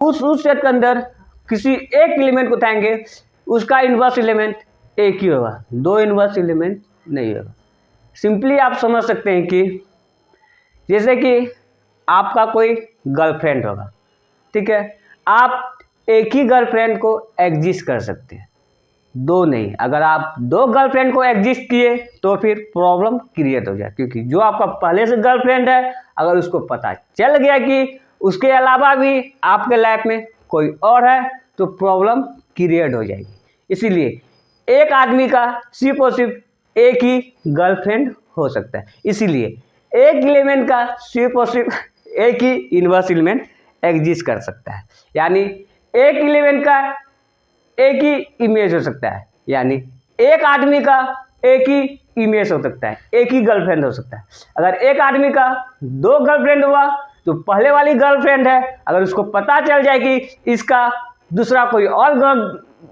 उस सेट के अंदर किसी एक एलिमेंट को उठाएंगे, उसका इन्वर्स एलिमेंट एक ही होगा, दो इन्वर्स एलिमेंट नहीं होगा। सिंपली आप समझ सकते हैं कि जैसे कि आपका कोई गर्लफ्रेंड होगा, ठीक है, आप एक ही गर्लफ्रेंड को एग्जिस्ट कर सकते हैं, दो नहीं। अगर आप दो गर्लफ्रेंड को एग्जिस्ट किए तो फिर प्रॉब्लम क्रिएट हो जाए, क्योंकि जो आपका पहले से गर्लफ्रेंड है, अगर उसको पता चल गया कि उसके अलावा भी आपके लाइफ में कोई और है तो प्रॉब्लम क्रिएट हो जाएगी। इसीलिए एक आदमी का सिर्फ और सिर्फ एक ही गर्लफ्रेंड हो सकता है। इसीलिए एक एलिमेंट का सिर्फ और सिर्फ एक ही इन्वर्स एलिमेंट एग्जिस्ट कर सकता है। यानी एक एलिमेंट का एक ही इमेज हो सकता है, यानी एक आदमी का एक ही इमेज हो सकता है, एक ही गर्लफ्रेंड हो सकता है। अगर एक आदमी का दो गर्लफ्रेंड हुआ तो पहले वाली गर्लफ्रेंड है, अगर उसको पता चल जाए कि इसका दूसरा कोई और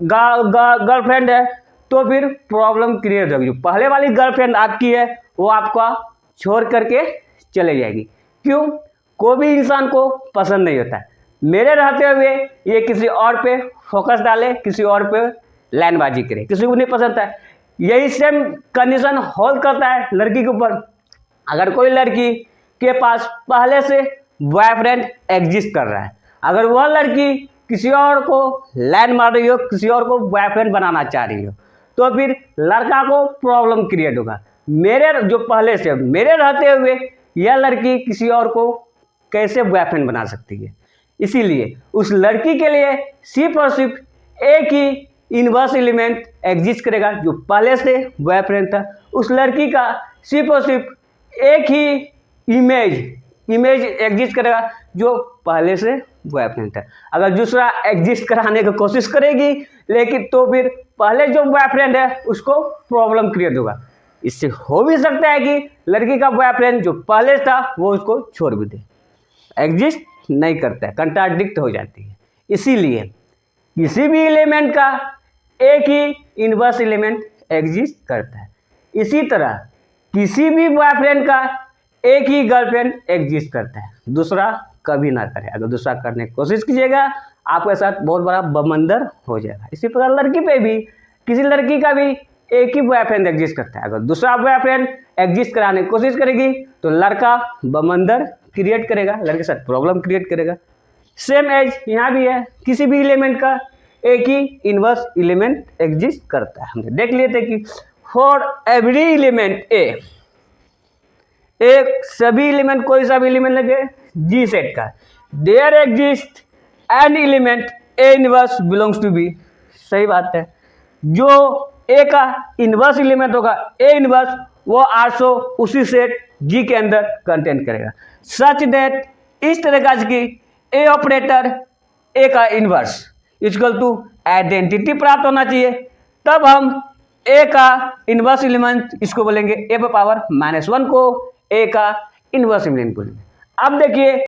गर्लफ्रेंड है तो फिर प्रॉब्लम क्रिएट होगी। जो पहले वाली गर्लफ्रेंड आपकी है वो आपका छोड़ करके चले जाएगी। क्यों? कोई भी इंसान को पसंद नहीं होता है मेरे रहते हुए ये किसी और पे फोकस डाले, किसी और पे लाइनबाजी करे, किसी को नहीं पसंद है। यही सेम कंडीशन होल्ड करता है लड़की के ऊपर। अगर कोई लड़की के पास पहले से बॉयफ्रेंड एग्जिस्ट कर रहा है, अगर वह लड़की किसी और को लाइन मार रही हो, किसी और को बॉयफ्रेंड बनाना चाह रही हो, तो फिर लड़का को प्रॉब्लम क्रिएट होगा। मेरे जो पहले से मेरे रहते हुए यह लड़की किसी और को कैसे बॉयफ्रेंड बना सकती है? इसीलिए उस लड़की के लिए सिर्फ और सिर्फ एक ही इन्वर्स एलिमेंट एग्जिस्ट करेगा जो पहले से बॉयफ्रेंड था। उस लड़की का सिर्फ और सिर्फ एक ही इमेज एग्जिस्ट करेगा जो पहले से बॉयफ्रेंड था। अगर दूसरा एग्जिस्ट कराने की कोशिश करेगी लेकिन तो फिर पहले जो बॉयफ्रेंड है उसको प्रॉब्लम क्रिएट होगा। इससे हो भी सकता है कि लड़की का बॉयफ्रेंड जो पहले था वो उसको छोड़ भी दे, एग्जिस्ट नहीं करता है, कंट्राडिक्ट हो जाती है। इसीलिए किसी भी एलिमेंट का एक ही इन्वर्स एलिमेंट एग्जिस्ट करता है। इसी तरह किसी भी बॉयफ्रेंड का एक ही गर्लफ्रेंड एग्जिस्ट करता है, दूसरा कभी ना करे। अगर दूसरा करने की कोशिश कीजिएगा आपके साथ बहुत बड़ा बमंदर हो जाएगा। इसी प्रकार लड़की पे भी किसी लड़की का भी एक ही बॉयफ्रेंड एग्जिस्ट करता है, अगर दूसरा बॉयफ्रेंड एग्जिस्ट कराने की कोशिश करेगी तो लड़का बमंदर क्रिएट करेगा, लड़के के साथ प्रॉब्लम क्रिएट करेगा। सेम एज यहाँ भी है, किसी भी एलिमेंट का एक ही इन्वर्स एलिमेंट एग्जिस्ट करता है। हमने देख लिए थे कि फॉर एवरी एलिमेंट ए, एक सभी एलिमेंट कोई सा भी एलिमेंट लगे जी सेट का, there exist an element A inverse belongs to B. सही बात है, जो ए का इनवर्स एलिमेंट होगा ए इनवर्स, वो आल्सो उसी सेट जी के अंदर कंटेंट करेगा। सच दैट इस तरह का कि ए ऑपरेटर ए का इनवर्स इक्वल टू आइडेंटिटी प्राप्त होना चाहिए, तब हम ए का इनवर्स एलिमेंट इसको बोलेंगे ए पर पावर -1 को ए का इनवर्स एलिमेंट बोलेंगे। अब देखिए